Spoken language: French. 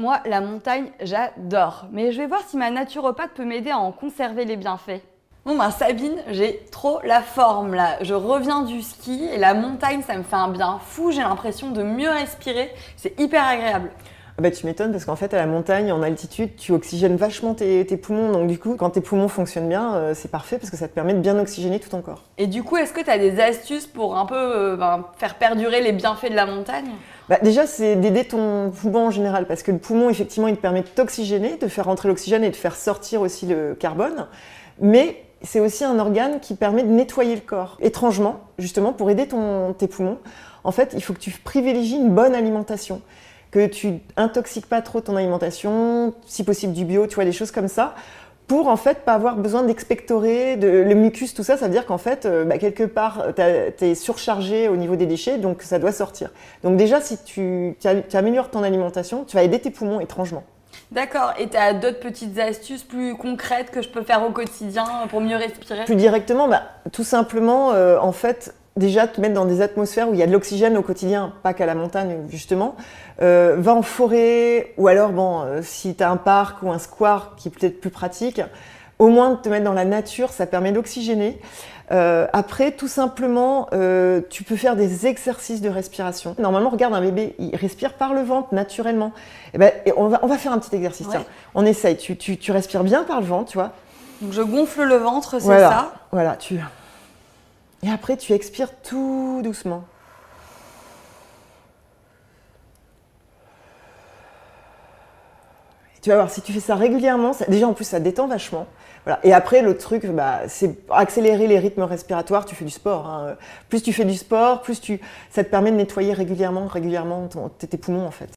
Moi, la montagne, j'adore. Mais je vais voir si ma naturopathe peut m'aider à en conserver les bienfaits. Bon ben Sabine, j'ai trop la forme là. Je reviens du ski et la montagne, ça me fait un bien fou. J'ai l'impression de mieux respirer. C'est hyper agréable. Ah bah, tu m'étonnes parce qu'en fait, à la montagne, en altitude, tu oxygènes vachement tes poumons. Donc, du coup, quand tes poumons fonctionnent bien, c'est parfait parce que ça te permet de bien oxygéner tout ton corps. Et du coup, est-ce que tu as des astuces pour un peu faire perdurer les bienfaits de la montagne? Bah, déjà, c'est d'aider ton poumon en général parce que le poumon, effectivement, il te permet de t'oxygéner, de faire rentrer l'oxygène et de faire sortir aussi le carbone. Mais c'est aussi un organe qui permet de nettoyer le corps. Étrangement, justement, pour aider tes poumons, en fait, il faut que tu privilégies une bonne alimentation. Que tu intoxiques pas trop ton alimentation, si possible du bio, tu vois, des choses comme ça, pour en fait pas avoir besoin d'expectorer, le mucus, tout ça, ça veut dire qu'en fait, quelque part, t'es surchargé au niveau des déchets, donc ça doit sortir. Donc déjà, si tu améliores ton alimentation, tu vas aider tes poumons étrangement. D'accord. Et tu as d'autres petites astuces plus concrètes que je peux faire au quotidien pour mieux respirer? Plus directement, tout simplement, en fait, déjà te mettre dans des atmosphères où il y a de l'oxygène au quotidien, pas qu'à la montagne justement. Va en forêt, ou alors si tu as un parc ou un square qui est peut-être plus pratique, au moins de te mettre dans la nature, ça permet d'oxygéner. Après, tout simplement, tu peux faire des exercices de respiration. Normalement, regarde un bébé, il respire par le ventre naturellement. Et on va faire un petit exercice. Ouais. Tiens, on essaye. Tu respires bien par le ventre, tu vois. Donc je gonfle le ventre, c'est Voilà. ça? Voilà, Et après, tu expires tout doucement. Et tu vas voir, si tu fais ça régulièrement, déjà en plus ça détend vachement. Voilà. Et après, l'autre truc, c'est accélérer les rythmes respiratoires. Tu fais du sport. Hein. Plus tu fais du sport, ça te permet de nettoyer régulièrement tes poumons en fait.